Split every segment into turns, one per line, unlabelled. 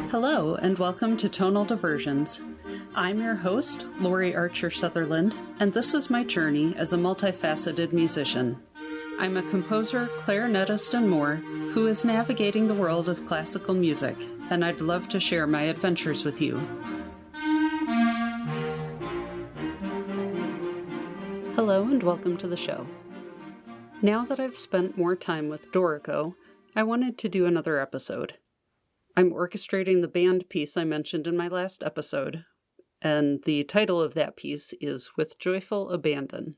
Hello, and welcome to Tonal Diversions. I'm your host, Lori Archer Sutherland, and this is my journey as a multifaceted musician. I'm a composer, clarinetist, and more who is navigating the world of classical music, and I'd love to share my adventures with you. Hello, and welcome to the show. Now that I've spent more time with Dorico, I wanted to do another episode. I'm orchestrating the band piece I mentioned in my last episode, and the title of that piece is With Joyful Abandon.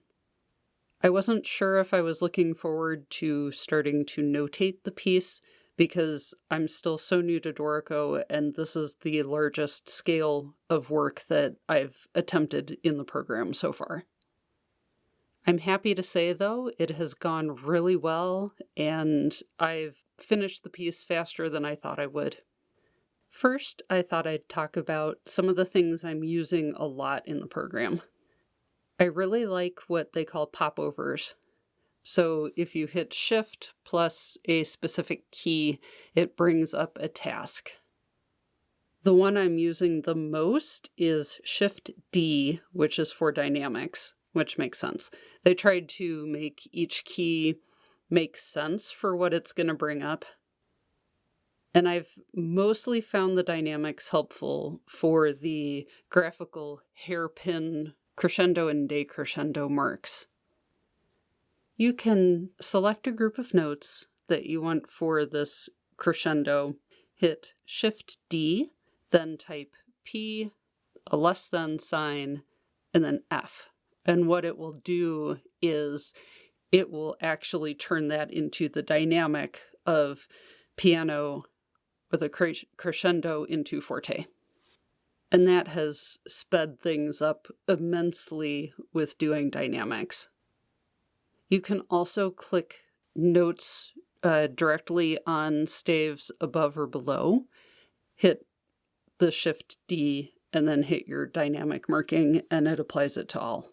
I wasn't sure if I was looking forward to starting to notate the piece because I'm still so new to Dorico, and this is the largest scale of work that I've attempted in the program so far. I'm happy to say, though, it has gone really well, and I've finished the piece faster than I thought I would. First, I thought I'd talk about some of the things I'm using a lot in the program. I really like what they call popovers. So if you hit Shift plus a specific key, it brings up a task. The one I'm using the most is Shift D, which is for dynamics, which makes sense. They tried to make each key make sense for what it's going to bring up. And I've mostly found the dynamics helpful for the graphical hairpin crescendo and decrescendo marks. You can select a group of notes that you want for this crescendo, hit Shift D, then type P, a less than sign, and then F. And what it will do is it will actually turn that into the dynamic of piano with a crescendo into forte. And that has sped things up immensely with doing dynamics. You can also click notes directly on staves above or below, hit the Shift D, and then hit your dynamic marking, and it applies it to all.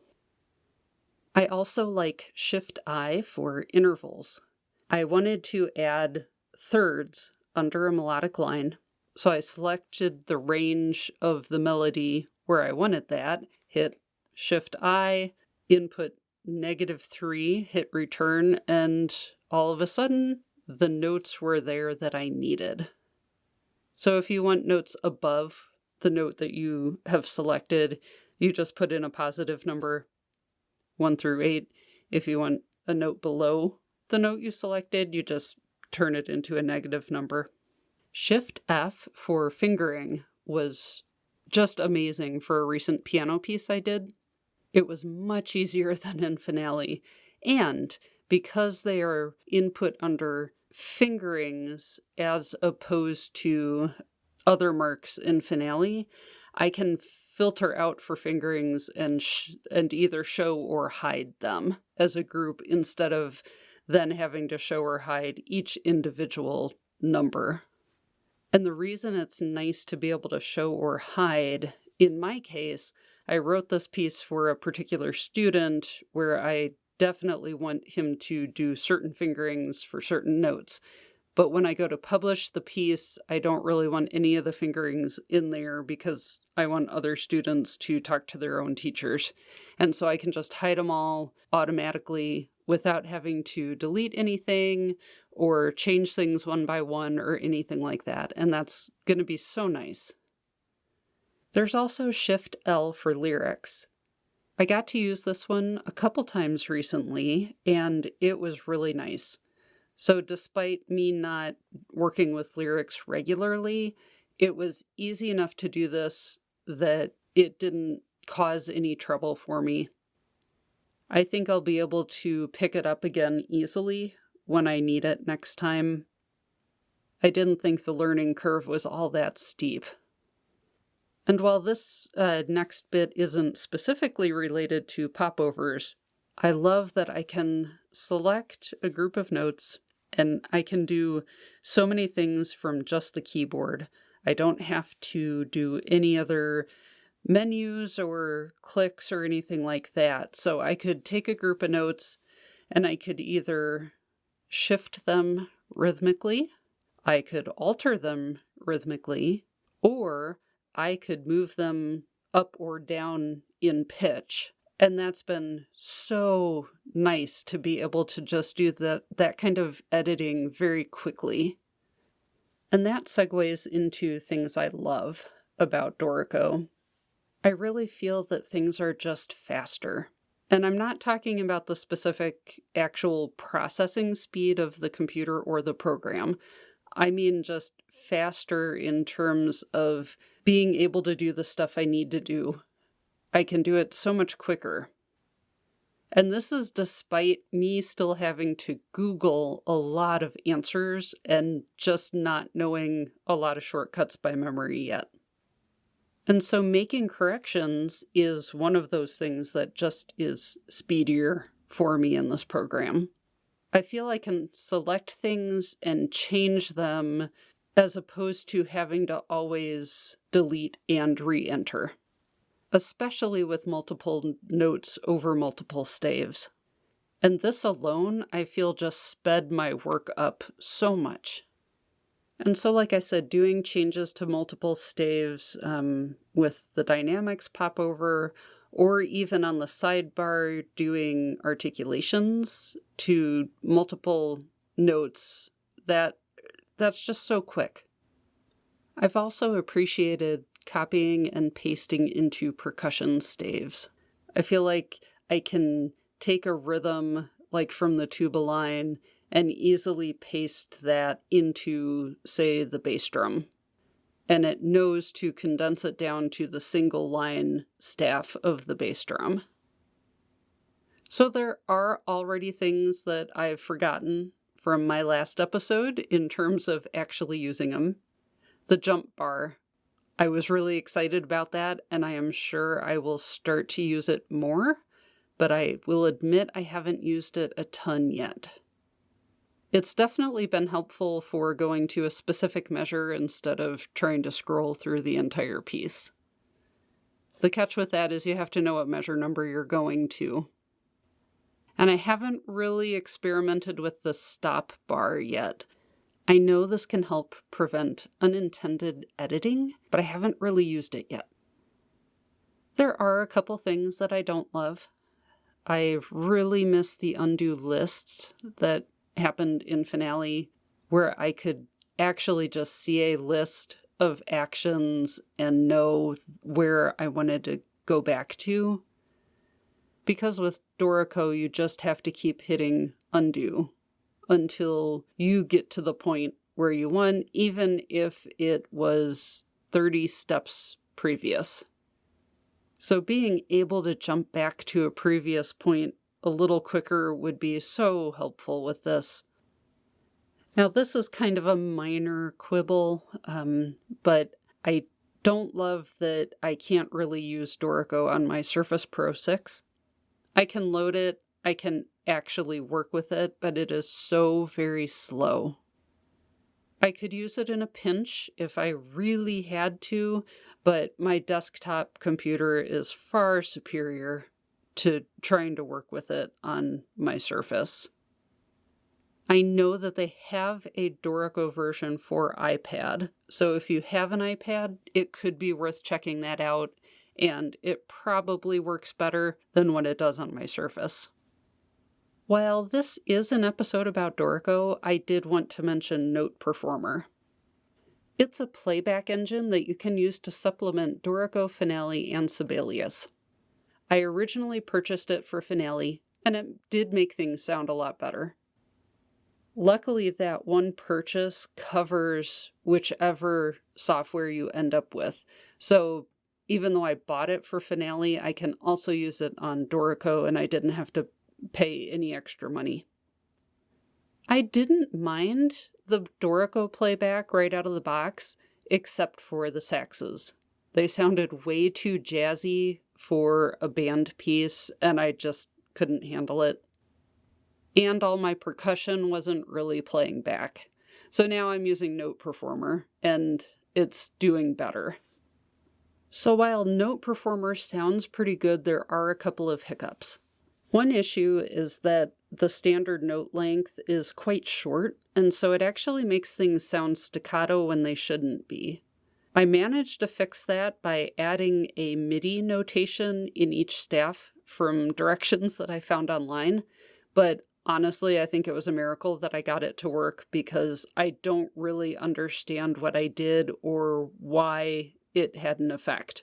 I also like Shift I for intervals. I wanted to add thirds under a melodic line, so I selected the range of the melody where I wanted that, hit Shift I, input -3, hit return, and all of a sudden the notes were there that I needed. So if you want notes above the note that you have selected, you just put in a positive number, 1 through 8. If you want a note below the note you selected, you just turn it into a negative number. Shift F for fingering was just amazing for a recent piano piece I did. It was much easier than in Finale. And because they are input under fingerings as opposed to other marks in Finale, I can filter out for fingerings and either show or hide them as a group instead of then having to show or hide each individual number. And the reason it's nice to be able to show or hide, in my case, I wrote this piece for a particular student where I definitely want him to do certain fingerings for certain notes. But when I go to publish the piece, I don't really want any of the fingerings in there because I want other students to talk to their own teachers. And so I can just hide them all automatically without having to delete anything or change things one by one or anything like that. And that's going to be so nice. There's also Shift L for lyrics. I got to use this one a couple times recently, and it was really nice. So despite me not working with lyrics regularly, it was easy enough to do this that it didn't cause any trouble for me. I think I'll be able to pick it up again easily when I need it next time. I didn't think the learning curve was all that steep. And while this next bit isn't specifically related to popovers, I love that I can select a group of notes and I can do so many things from just the keyboard. I don't have to do any other menus or clicks or anything like that. So I could take a group of notes and I could either shift them rhythmically, I could alter them rhythmically, or I could move them up or down in pitch. And that's been so nice to be able to just do that kind of editing very quickly. And that segues into things I love about Dorico. I really feel that things are just faster. And I'm not talking about the specific actual processing speed of the computer or the program. I mean just faster in terms of being able to do the stuff I need to do. I can do it so much quicker. And this is despite me still having to Google a lot of answers and just not knowing a lot of shortcuts by memory yet. And so making corrections is one of those things that just is speedier for me in this program. I feel I can select things and change them as opposed to having to always delete and re-enter, especially with multiple notes over multiple staves. And this alone, I feel just sped my work up so much. And so, like I said, doing changes to multiple staves with the dynamics popover, or even on the sidebar doing articulations to multiple notes, that's just so quick. I've also appreciated copying and pasting into percussion staves. I feel like I can take a rhythm like from the tuba line and easily paste that into, say, the bass drum. And it knows to condense it down to the single line staff of the bass drum. So there are already things that I've forgotten from my last episode in terms of actually using them. The jump bar. I was really excited about that, and I am sure I will start to use it more, but I will admit I haven't used it a ton yet. It's definitely been helpful for going to a specific measure instead of trying to scroll through the entire piece. The catch with that is you have to know what measure number you're going to. And I haven't really experimented with the stop bar yet. I know this can help prevent unintended editing, but I haven't really used it yet. There are a couple things that I don't love. I really miss the undo lists that happened in Finale, where I could actually just see a list of actions and know where I wanted to go back to. Because with Dorico, you just have to keep hitting undo until you get to the point where you won, even if it was 30 steps previous. So being able to jump back to a previous point a little quicker would be so helpful with this. Now, this is kind of a minor quibble, but I don't love that I can't really use Dorico on my Surface Pro 6. I can load it, I can actually work with it, but it is so very slow. I could use it in a pinch if I really had to, but my desktop computer is far superior to trying to work with it on my Surface. I know that they have a Dorico version for iPad, so if you have an iPad, it could be worth checking that out, and it probably works better than what it does on my Surface. While this is an episode about Dorico, I did want to mention NotePerformer. It's a playback engine that you can use to supplement Dorico, Finale, and Sibelius. I originally purchased it for Finale, and it did make things sound a lot better. Luckily, that one purchase covers whichever software you end up with. So even though I bought it for Finale, I can also use it on Dorico, and I didn't have to pay any extra money. I didn't mind the Dorico playback right out of the box, except for the saxes. They sounded way too jazzy for a band piece, and I just couldn't handle it. And all my percussion wasn't really playing back. So now I'm using NotePerformer, and it's doing better. So while NotePerformer sounds pretty good, there are a couple of hiccups. One issue is that the standard note length is quite short, and so it actually makes things sound staccato when they shouldn't be. I managed to fix that by adding a MIDI notation in each staff from directions that I found online, but honestly, I think it was a miracle that I got it to work because I don't really understand what I did or why it had an effect.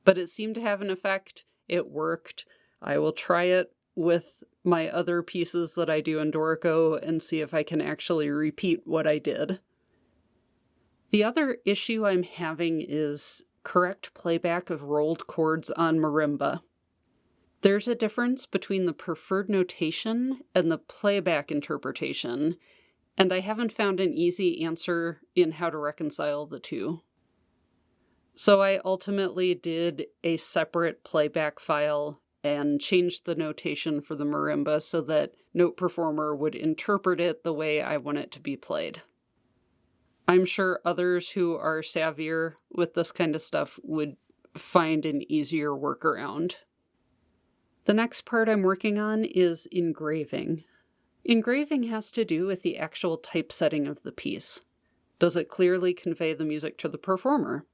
But it seemed to have an effect. It worked. I will try it with my other pieces that I do in Dorico and see if I can actually repeat what I did. The other issue I'm having is correct playback of rolled chords on marimba. There's a difference between the preferred notation and the playback interpretation, and I haven't found an easy answer in how to reconcile the two. So I ultimately did a separate playback file and changed the notation for the marimba so that NotePerformer would interpret it the way I want it to be played. I'm sure others who are savvier with this kind of stuff would find an easier workaround. The next part I'm working on is engraving. Engraving has to do with the actual typesetting of the piece. Does it clearly convey the music to the performer?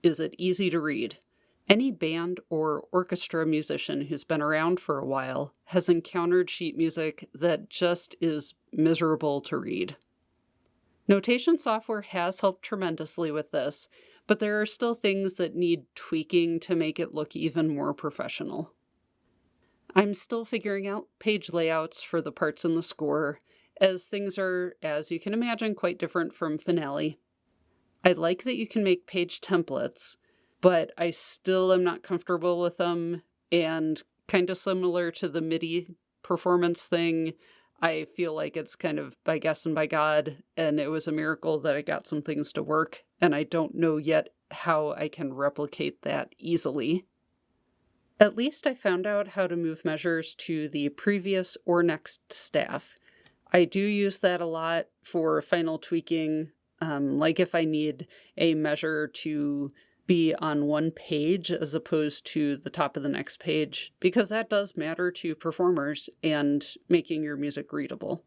Is it easy to read? Any band or orchestra musician who's been around for a while has encountered sheet music that just is miserable to read. Notation software has helped tremendously with this, but there are still things that need tweaking to make it look even more professional. I'm still figuring out page layouts for the parts in the score, as things are, as you can imagine, quite different from Finale. I like that you can make page templates, but I still am not comfortable with them, and kind of similar to the MIDI performance thing, I feel like it's kind of by guess and by God, and it was a miracle that I got some things to work, and I don't know yet how I can replicate that easily. At least I found out how to move measures to the previous or next staff. I do use that a lot for final tweaking, like if I need a measure to be on one page as opposed to the top of the next page, because that does matter to performers and making your music readable.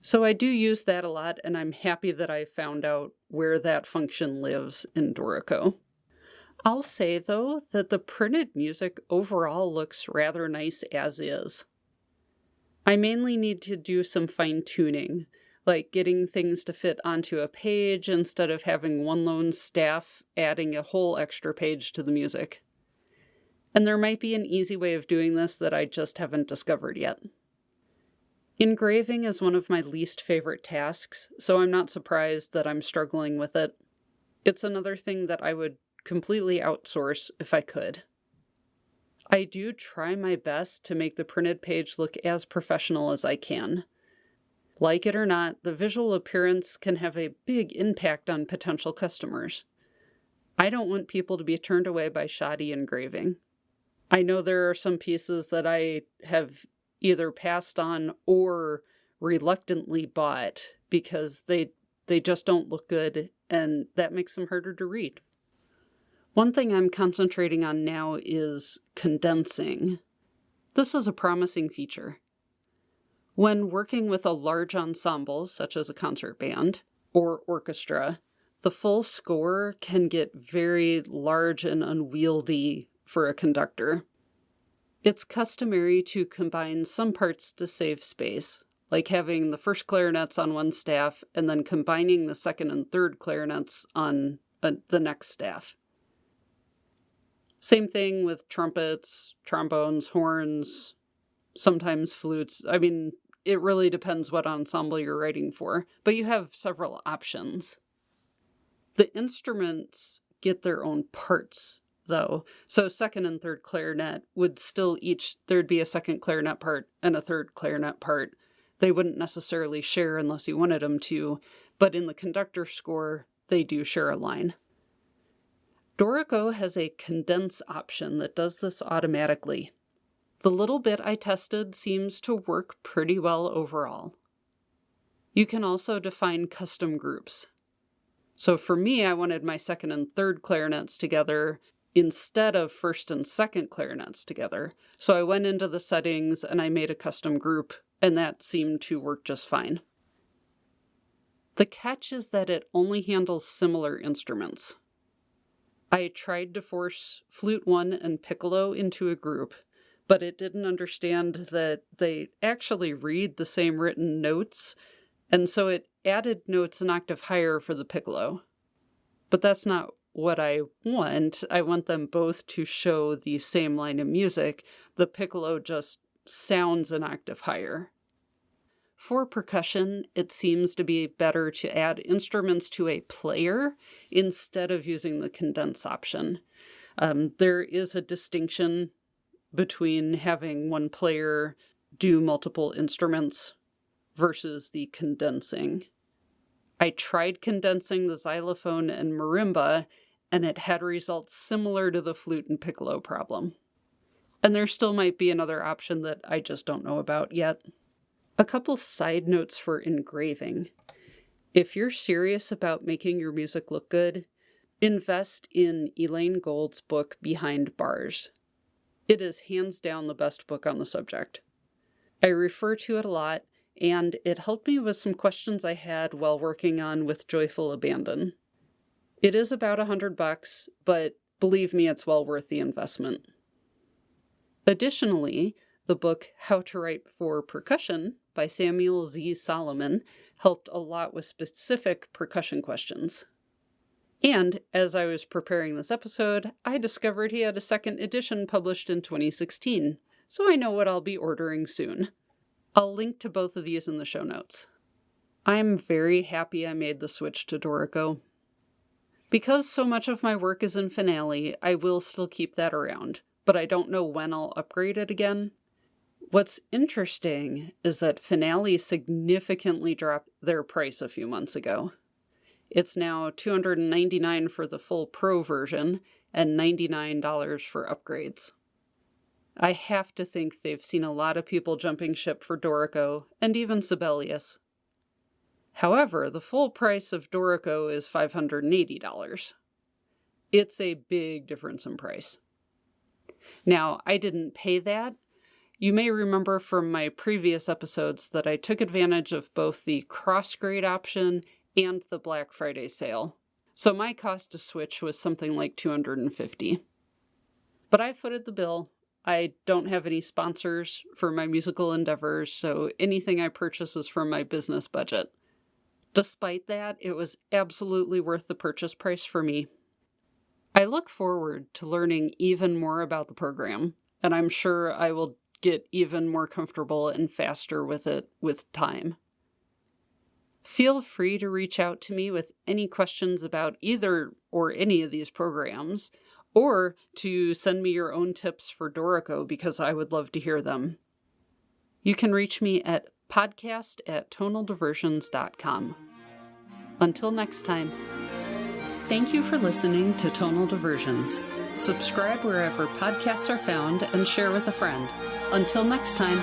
So I do use that a lot, and I'm happy that I found out where that function lives in Dorico. I'll say, though, that the printed music overall looks rather nice as is. I mainly need to do some fine-tuning, like getting things to fit onto a page instead of having one lone staff adding a whole extra page to the music. And there might be an easy way of doing this that I just haven't discovered yet. Engraving is one of my least favorite tasks, so I'm not surprised that I'm struggling with it. It's another thing that I would completely outsource if I could. I do try my best to make the printed page look as professional as I can. Like it or not, the visual appearance can have a big impact on potential customers. I don't want people to be turned away by shoddy engraving. I know there are some pieces that I have either passed on or reluctantly bought because they just don't look good, and that makes them harder to read. One thing I'm concentrating on now is condensing. This is a promising feature. When working with a large ensemble, such as a concert band or orchestra, the full score can get very large and unwieldy for a conductor. It's customary to combine some parts to save space, like having the first clarinets on one staff and then combining the second and third clarinets on the next staff. Same thing with trumpets, trombones, horns, sometimes flutes. I mean, it really depends what ensemble you're writing for, but you have several options. The instruments get their own parts, though. So second and third clarinet would still there'd be a second clarinet part and a third clarinet part. They wouldn't necessarily share unless you wanted them to, but in the conductor score, they do share a line. Dorico has a condense option that does this automatically. The little bit I tested seems to work pretty well overall. You can also define custom groups. So for me, I wanted my second and third clarinets together instead of first and second clarinets together. So I went into the settings and I made a custom group, and that seemed to work just fine. The catch is that it only handles similar instruments. I tried to force Flute 1 and Piccolo into a group, but it didn't understand that they actually read the same written notes, and so it added notes an octave higher for the Piccolo. But that's not what I want. I want them both to show the same line of music. The Piccolo just sounds an octave higher. For percussion, it seems to be better to add instruments to a player instead of using the condense option. There is a distinction between having one player do multiple instruments versus the condensing. I tried condensing the xylophone and marimba, and it had results similar to the flute and piccolo problem. And there still might be another option that I just don't know about yet. A couple side notes for engraving. If you're serious about making your music look good, invest in Elaine Gold's book Behind Bars. It is hands down the best book on the subject. I refer to it a lot, and it helped me with some questions I had while working on With Joyful Abandon. It is about $100, but believe me, it's well worth the investment. Additionally, the book How to Write for Percussion by Samuel Z. Solomon helped a lot with specific percussion questions. And as I was preparing this episode, I discovered he had a second edition published in 2016, so I know what I'll be ordering soon. I'll link to both of these in the show notes. I'm very happy I made the switch to Dorico. Because so much of my work is in Finale, I will still keep that around, but I don't know when I'll upgrade it again. What's interesting is that Finale significantly dropped their price a few months ago. It's now $299 for the full Pro version and $99 for upgrades. I have to think they've seen a lot of people jumping ship for Dorico, and even Sibelius. However, the full price of Dorico is $580. It's a big difference in price. Now, I didn't pay that. You may remember from my previous episodes that I took advantage of both the cross-grade option and the Black Friday sale. So my cost to switch was something like $250. But I footed the bill. I don't have any sponsors for my musical endeavors, so anything I purchase is from my business budget. Despite that, it was absolutely worth the purchase price for me. I look forward to learning even more about the program, and I'm sure I will get even more comfortable and faster with it with time. Feel free to reach out to me with any questions about either or any of these programs, or to send me your own tips for Dorico because I would love to hear them. You can reach me at podcast@tonaldiversions.com. Until next time. Thank you for listening to Tonal Diversions. Subscribe wherever podcasts are found and share with a friend. Until next time.